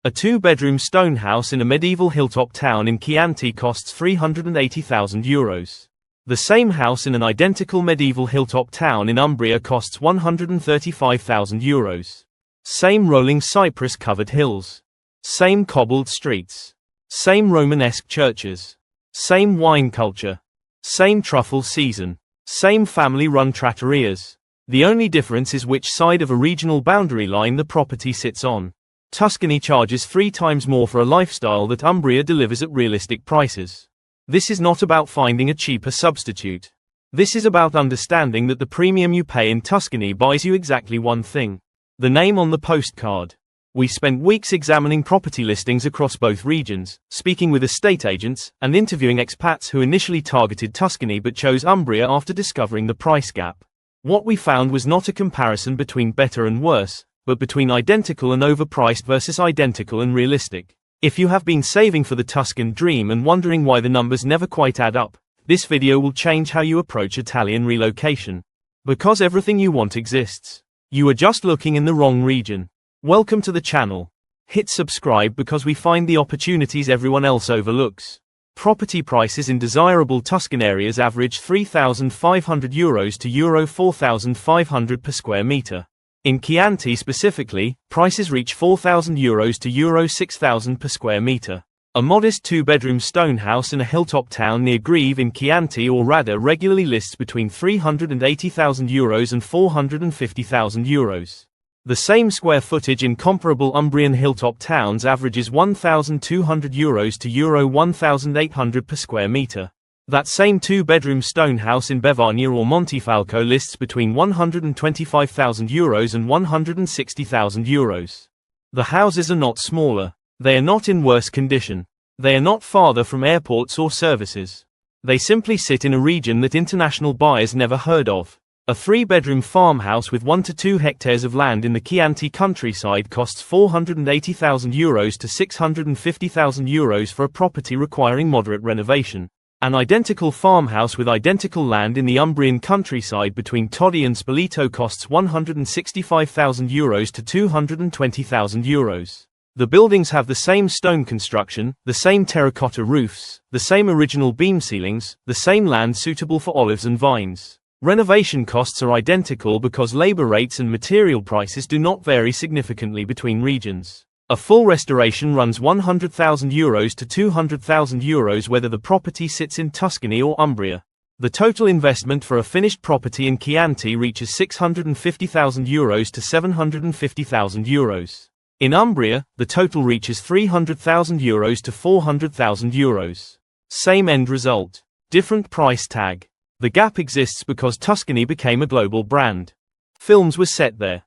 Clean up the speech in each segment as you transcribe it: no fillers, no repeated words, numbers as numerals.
A two-bedroom stone house in a medieval hilltop town in Chianti costs €380,000. The same house in an identical medieval hilltop town in Umbria costs €135,000. Same rolling cypress-covered hills. Same cobbled streets. Same Romanesque churches. Same wine culture. Same truffle season. Same family-run trattorias. The only difference is which side of a regional boundary line the property sits on. Tuscany charges 3 times more for a lifestyle that Umbria delivers at realistic prices. This is not about finding a cheaper substitute. This is about understanding that the premium you pay in Tuscany buys you exactly one thing: the name on the postcard. We spent weeks examining property listings across both regions, speaking with estate agents, and interviewing expats who initially targeted Tuscany but chose Umbria after discovering the price gap. What we found was not a comparison between better and worse, but between identical and overpriced versus identical and realistic. If you have been saving for the Tuscan dream and wondering why the numbers never quite add up, this video will change how you approach Italian relocation. Because everything you want exists. You are just looking in the wrong region. Welcome to the channel. Hit subscribe because we find the opportunities everyone else overlooks. Property prices in desirable Tuscan areas average €3,500 to €4,500 per square meter. In Chianti specifically, prices reach €4,000 to €6,000 per square meter. A modest two-bedroom stone house in a hilltop town near Greve in Chianti or Radda regularly lists between €380,000 and €450,000. The same square footage in comparable Umbrian hilltop towns averages €1,200 to €1,800 per square meter. That same two-bedroom stone house in Bevagna or Montefalco lists between €125,000 and €160,000. The houses are not smaller. They are not in worse condition. They are not farther from airports or services. They simply sit in a region that international buyers never heard of. A 3-bedroom farmhouse with 1 to 2 hectares of land in the Chianti countryside costs €480,000 to €650,000 for a property requiring moderate renovation. An identical farmhouse with identical land in the Umbrian countryside between Todi and Spoleto costs €165,000 to €220,000. The buildings have the same stone construction, the same terracotta roofs, the same original beam ceilings, the same land suitable for olives and vines. Renovation costs are identical because labor rates and material prices do not vary significantly between regions. A full restoration runs €100,000 to €200,000 whether the property sits in Tuscany or Umbria. The total investment for a finished property in Chianti reaches €650,000 to €750,000. In Umbria, the total reaches €300,000 to €400,000. Same end result. Different price tag. The gap exists because Tuscany became a global brand. Films were set there.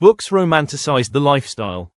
Books romanticized the lifestyle.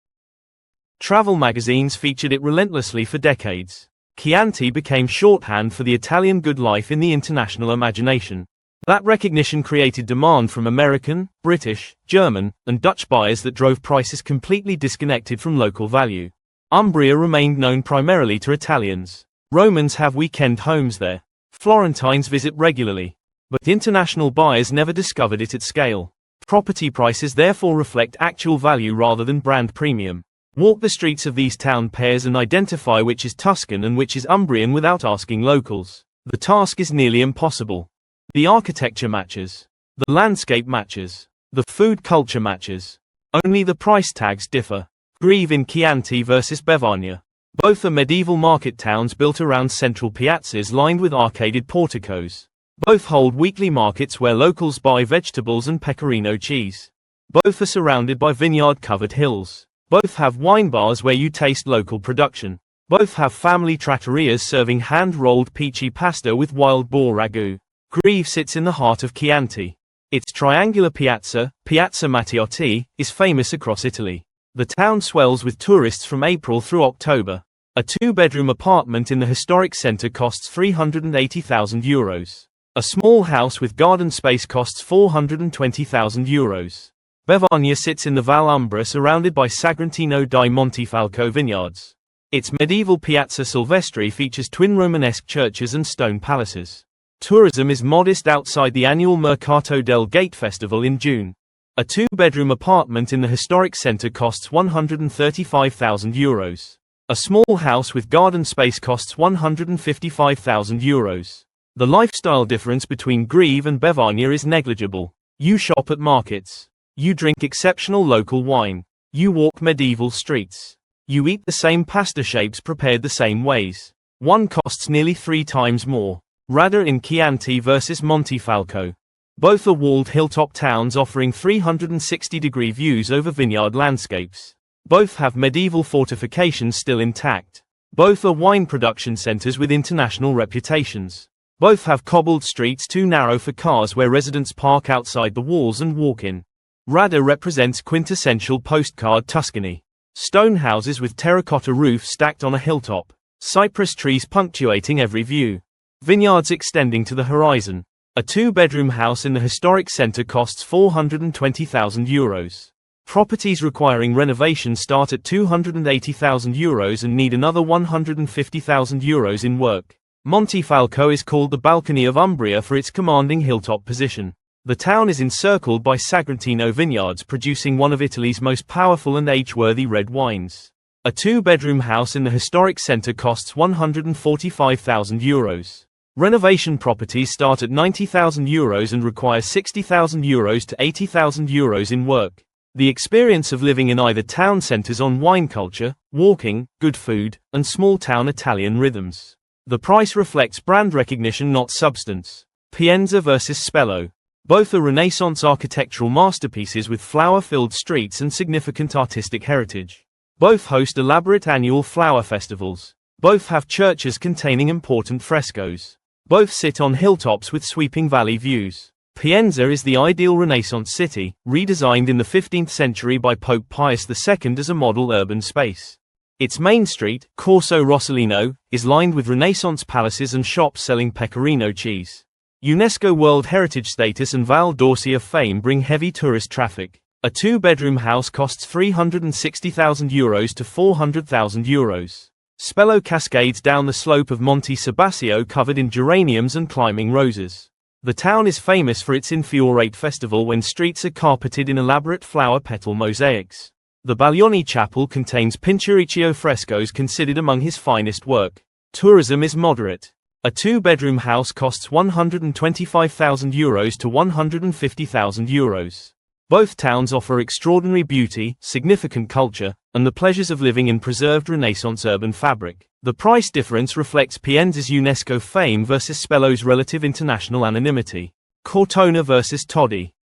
Travel magazines featured it relentlessly for decades. Chianti became shorthand for the Italian good life in the international imagination. That recognition created demand from American, British, German, and Dutch buyers that drove prices completely disconnected from local value. Umbria remained known primarily to Italians. Romans have weekend homes there. Florentines visit regularly. But international buyers never discovered it at scale. Property prices therefore reflect actual value rather than brand premium. Walk the streets of these town pairs and identify which is Tuscan and which is Umbrian without asking locals. The task is nearly impossible. The architecture matches. The landscape matches. The food culture matches. Only the price tags differ. Greve in Chianti versus Bevagna. Both are medieval market towns built around central piazzas lined with arcaded porticos. Both hold weekly markets where locals buy vegetables and pecorino cheese. Both are surrounded by vineyard-covered hills. Both have wine bars where you taste local production. Both have family trattorias serving hand-rolled peachy pasta with wild boar ragu. Greve sits in the heart of Chianti. Its triangular piazza, Piazza Matteotti, is famous across Italy. The town swells with tourists from April through October. A 2-bedroom apartment in the historic center costs €380,000. A small house with garden space costs €420,000. Bevagna sits in the Val Umbra surrounded by Sagrantino di Montefalco vineyards. Its medieval Piazza Silvestri features twin Romanesque churches and stone palaces. Tourism is modest outside the annual Mercato del Gate festival in June. A two-bedroom apartment in the historic centre costs €135,000. A small house with garden space costs €155,000. The lifestyle difference between Greve and Bevagna is negligible. You shop at markets. You drink exceptional local wine. You walk medieval streets. You eat the same pasta shapes prepared the same ways. One costs nearly 3 times more. Radda in Chianti versus Montefalco. Both are walled hilltop towns offering 360-degree views over vineyard landscapes. Both have medieval fortifications still intact. Both are wine production centers with international reputations. Both have cobbled streets too narrow for cars where residents park outside the walls and walk in. Radda represents quintessential postcard Tuscany. Stone houses with terracotta roofs stacked on a hilltop. Cypress trees punctuating every view. Vineyards extending to the horizon. A two-bedroom house in the historic centre costs €420,000. Properties requiring renovation start at €280,000 and need another €150,000 in work. Montefalco is called the balcony of Umbria for its commanding hilltop position. The town is encircled by Sagrantino vineyards producing one of Italy's most powerful and age-worthy red wines. A two-bedroom house in the historic centre costs €145,000. Renovation properties start at €90,000 and require €60,000 to €80,000 in work. The experience of living in either town centers on wine culture, walking, good food, and small-town Italian rhythms. The price reflects brand recognition, not substance. Pienza versus Spello. Both are Renaissance architectural masterpieces with flower-filled streets and significant artistic heritage. Both host elaborate annual flower festivals. Both have churches containing important frescoes. Both sit on hilltops with sweeping valley views. Pienza is the ideal Renaissance city, redesigned in the 15th century by Pope Pius II as a model urban space. Its main street, Corso Rossellino, is lined with Renaissance palaces and shops selling pecorino cheese. UNESCO World Heritage status and Val d'Orcia fame bring heavy tourist traffic. A two-bedroom house costs €360,000 to €400,000. Spello cascades down the slope of Monte Sebacio covered in geraniums and climbing roses. The town is famous for its Infiorate festival when streets are carpeted in elaborate flower petal mosaics. The Baglioni Chapel contains Pinturicchio frescoes considered among his finest work. Tourism is moderate. A two-bedroom house costs €125,000 to €150,000. Both towns offer extraordinary beauty, significant culture, and the pleasures of living in preserved Renaissance urban fabric. The price difference reflects Pienza's UNESCO fame versus Spello's relative international anonymity. Cortona versus Todi.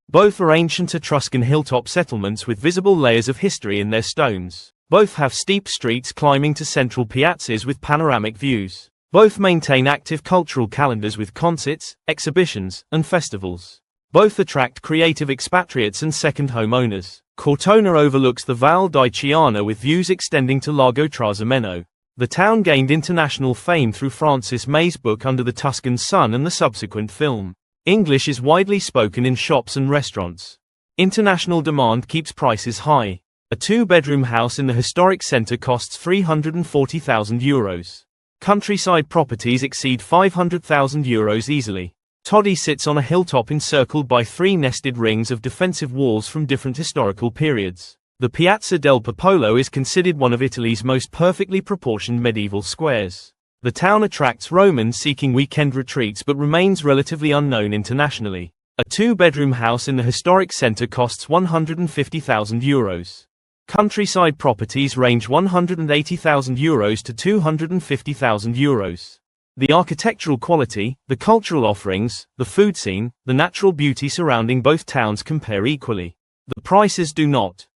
Both are ancient Etruscan hilltop settlements with visible layers of history in their stones. Both have steep streets climbing to central piazzas with panoramic views. Both maintain active cultural calendars with concerts, exhibitions, and festivals. Both attract creative expatriates and second homeowners. Cortona overlooks the Val di Chiana with views extending to Lago Trasimeno. The town gained international fame through Francis May's book Under the Tuscan Sun and the subsequent film. English is widely spoken in shops and restaurants. International demand keeps prices high. A two-bedroom house in the historic centre costs €340,000. Countryside properties exceed €500,000 easily. Todi sits on a hilltop encircled by 3 nested rings of defensive walls from different historical periods. The Piazza del Popolo is considered one of Italy's most perfectly proportioned medieval squares. The town attracts Romans seeking weekend retreats but remains relatively unknown internationally. A two-bedroom house in the historic centre costs €150,000. Countryside properties range €180,000 to €250,000. The architectural quality, the cultural offerings, the food scene, the natural beauty surrounding both towns compare equally. The prices do not.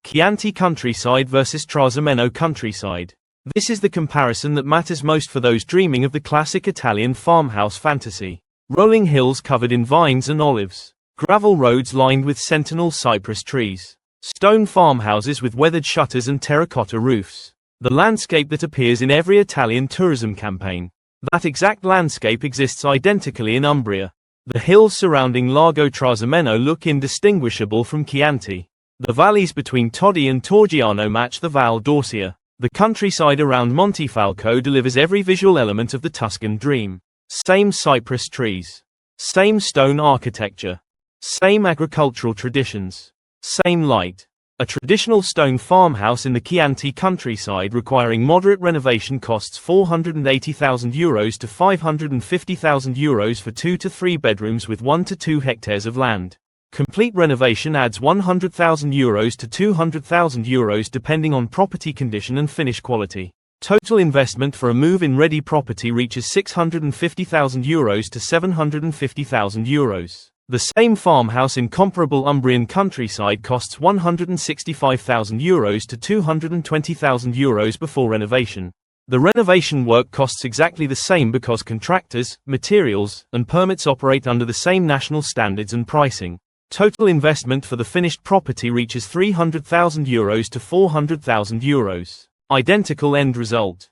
Chianti countryside versus Trasimeno countryside. This is the comparison that matters most for those dreaming of the classic Italian farmhouse fantasy. Rolling hills covered in vines and olives. Gravel roads lined with sentinel cypress trees. Stone farmhouses with weathered shutters and terracotta roofs. The landscape that appears in every Italian tourism campaign. That exact landscape exists identically in Umbria. The hills surrounding Lago Trasimeno look indistinguishable from Chianti. The valleys between Todi and Torgiano match the Val d'Orcia. The countryside around Montefalco delivers every visual element of the Tuscan dream. Same cypress trees. Same stone architecture. Same agricultural traditions. Same light. A traditional stone farmhouse in the Chianti countryside requiring moderate renovation costs €480,000 to €550,000 for 2 to 3 bedrooms with 1 to 2 hectares of land. Complete renovation adds €100,000 to €200,000 depending on property condition and finish quality. Total investment for a move-in ready property reaches €650,000 to €750,000. The same farmhouse in comparable Umbrian countryside costs €165,000 to €220,000 before renovation. The renovation work costs exactly the same because contractors, materials, and permits operate under the same national standards and pricing. Total investment for the finished property reaches €300,000 to €400,000. Identical end result.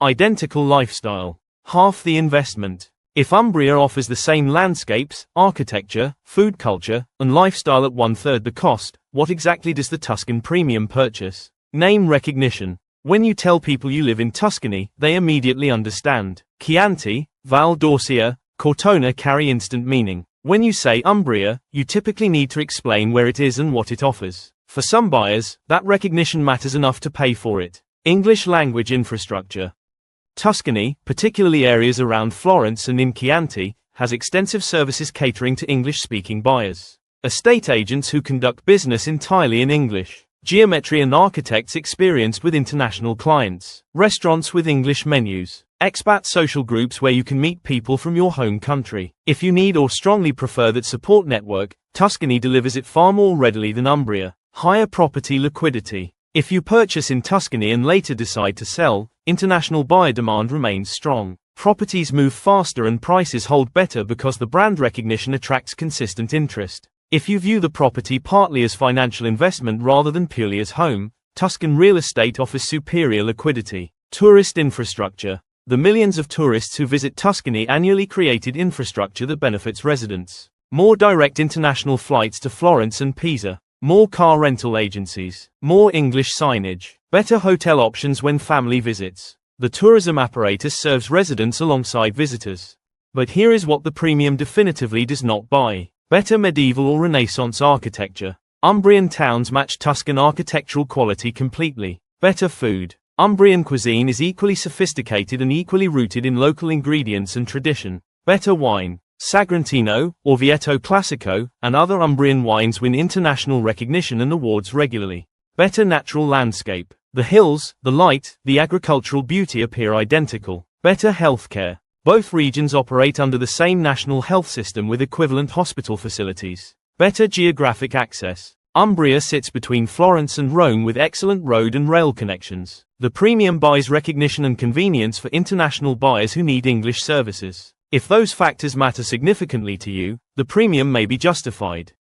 Identical lifestyle. Half the investment. If Umbria offers the same landscapes, architecture, food culture, and lifestyle at 1/3 the cost, what exactly does the Tuscan premium purchase? Name recognition. When you tell people you live in Tuscany, they immediately understand. Chianti, Val d'Orcia, Cortona carry instant meaning. When you say Umbria, you typically need to explain where it is and what it offers. For some buyers, that recognition matters enough to pay for it. English language infrastructure. Tuscany, particularly areas around Florence and in Chianti, has extensive services catering to English-speaking buyers. Estate agents who conduct business entirely in English. Geometry and architects experienced with international clients. Restaurants with English menus. Expat social groups where you can meet people from your home country. If you need or strongly prefer that support network, Tuscany delivers it far more readily than Umbria. Higher property liquidity. If you purchase in Tuscany and later decide to sell, international buyer demand remains strong. Properties move faster and prices hold better because the brand recognition attracts consistent interest. If you view the property partly as financial investment rather than purely as home, Tuscan real estate offers superior liquidity. Tourist infrastructure. The millions of tourists who visit Tuscany annually created infrastructure that benefits residents. More direct international flights to Florence and Pisa. More car rental agencies. More English signage. Better hotel options when family visits. The tourism apparatus serves residents alongside visitors. But here is what the premium definitively does not buy. Better medieval or Renaissance architecture. Umbrian towns match Tuscan architectural quality completely. Better food. Umbrian cuisine is equally sophisticated and equally rooted in local ingredients and tradition. Better wine. Sagrantino, Orvieto Classico, and other Umbrian wines win international recognition and awards regularly. Better natural landscape. The hills, the light, the agricultural beauty appear identical. Better healthcare. Both regions operate under the same national health system with equivalent hospital facilities. Better geographic access. Umbria sits between Florence and Rome with excellent road and rail connections. The premium buys recognition and convenience for international buyers who need English services. If those factors matter significantly to you, the premium may be justified.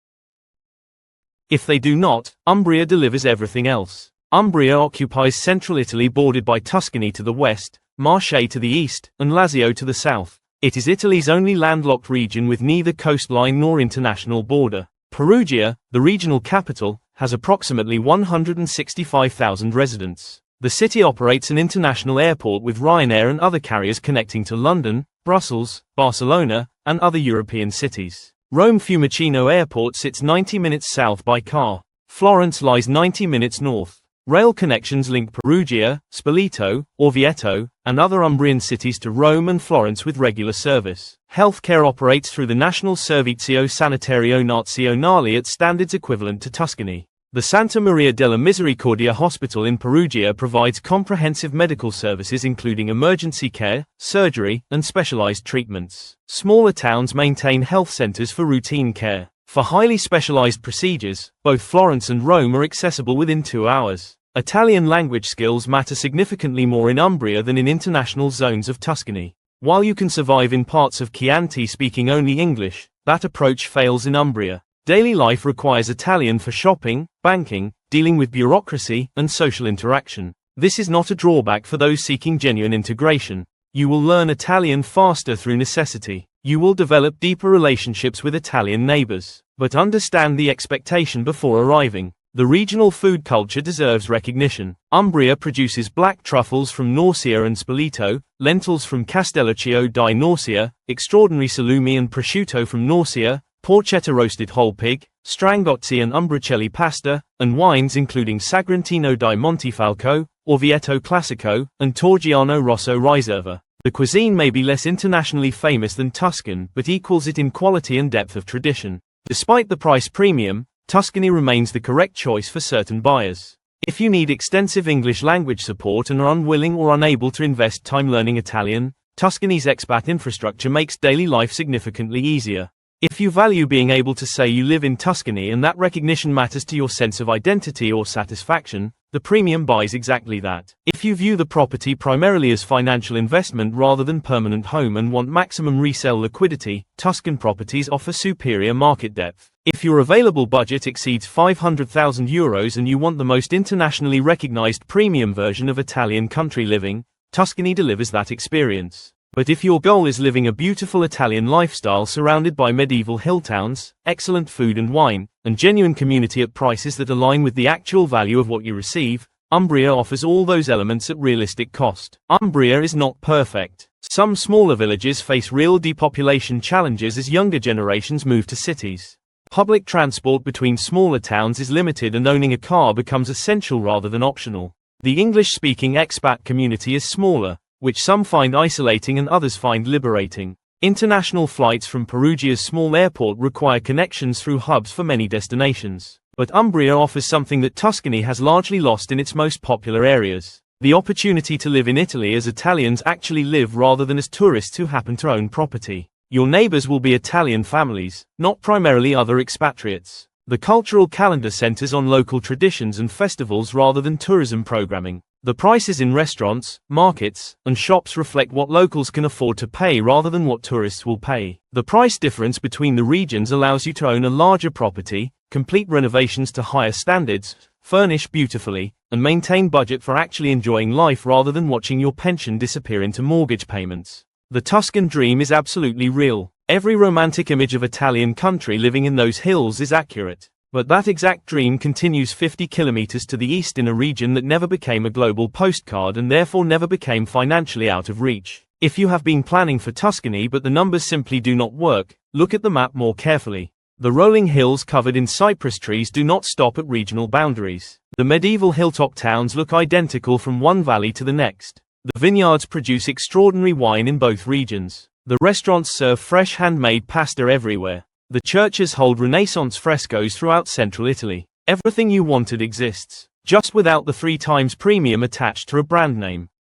If they do not, Umbria delivers everything else. Umbria occupies central Italy bordered by Tuscany to the west, Marche to the east, and Lazio to the south. It is Italy's only landlocked region with neither coastline nor international border. Perugia, the regional capital, has approximately 165,000 residents. The city operates an international airport with Ryanair and other carriers connecting to London, Brussels, Barcelona, and other European cities. Rome Fiumicino Airport sits 90 minutes south by car. Florence lies 90 minutes north. Rail connections link Perugia, Spoleto, Orvieto, and other Umbrian cities to Rome and Florence with regular service. Healthcare operates through the National Servizio Sanitario Nazionale at standards equivalent to Tuscany. The Santa Maria della Misericordia Hospital in Perugia provides comprehensive medical services including emergency care, surgery, and specialized treatments. Smaller towns maintain health centers for routine care. For highly specialized procedures, both Florence and Rome are accessible within 2 hours. Italian language skills matter significantly more in Umbria than in international zones of Tuscany. While you can survive in parts of Chianti speaking only English, that approach fails in Umbria. Daily life requires Italian for shopping, banking, dealing with bureaucracy, and social interaction. This is not a drawback for those seeking genuine integration. You will learn Italian faster through necessity. You will develop deeper relationships with Italian neighbors. But understand the expectation before arriving. The regional food culture deserves recognition. Umbria produces black truffles from Norcia and Spoleto, lentils from Castelluccio di Norcia, extraordinary salumi and prosciutto from Norcia, porchetta roasted whole pig, strangozzi and umbricelli pasta, and wines including Sagrantino di Montefalco, Orvieto Classico, and Torgiano Rosso Riserva. The cuisine may be less internationally famous than Tuscan, but equals it in quality and depth of tradition. Despite the price premium, Tuscany remains the correct choice for certain buyers. If you need extensive English language support and are unwilling or unable to invest time learning Italian, Tuscany's expat infrastructure makes daily life significantly easier. If you value being able to say you live in Tuscany and that recognition matters to your sense of identity or satisfaction, the premium buys exactly that. If you view the property primarily as financial investment rather than permanent home and want maximum resale liquidity, Tuscan properties offer superior market depth. If your available budget exceeds €500,000 and you want the most internationally recognized premium version of Italian country living, Tuscany delivers that experience. But if your goal is living a beautiful Italian lifestyle surrounded by medieval hill towns, excellent food and wine, and genuine community at prices that align with the actual value of what you receive, Umbria offers all those elements at realistic cost. Umbria is not perfect. Some smaller villages face real depopulation challenges as younger generations move to cities. Public transport between smaller towns is limited and owning a car becomes essential rather than optional. The English-speaking expat community is smaller, which some find isolating and others find liberating. International flights from Perugia's small airport require connections through hubs for many destinations. But Umbria offers something that Tuscany has largely lost in its most popular areas: the opportunity to live in Italy as Italians actually live rather than as tourists who happen to own property. Your neighbors will be Italian families, not primarily other expatriates. The cultural calendar centers on local traditions and festivals rather than tourism programming. The prices in restaurants, markets, and shops reflect what locals can afford to pay rather than what tourists will pay. The price difference between the regions allows you to own a larger property, complete renovations to higher standards, furnish beautifully, and maintain budget for actually enjoying life rather than watching your pension disappear into mortgage payments. The Tuscan dream is absolutely real. Every romantic image of Italian country living in those hills is accurate. But that exact dream continues 50 kilometers to the east in a region that never became a global postcard and therefore never became financially out of reach. If you have been planning for Tuscany but the numbers simply do not work, look at the map more carefully. The rolling hills covered in cypress trees do not stop at regional boundaries. The medieval hilltop towns look identical from one valley to the next. The vineyards produce extraordinary wine in both regions. The restaurants serve fresh handmade pasta everywhere. The churches hold Renaissance frescoes throughout central Italy. Everything you wanted exists, just without the 3 times premium attached to a brand name.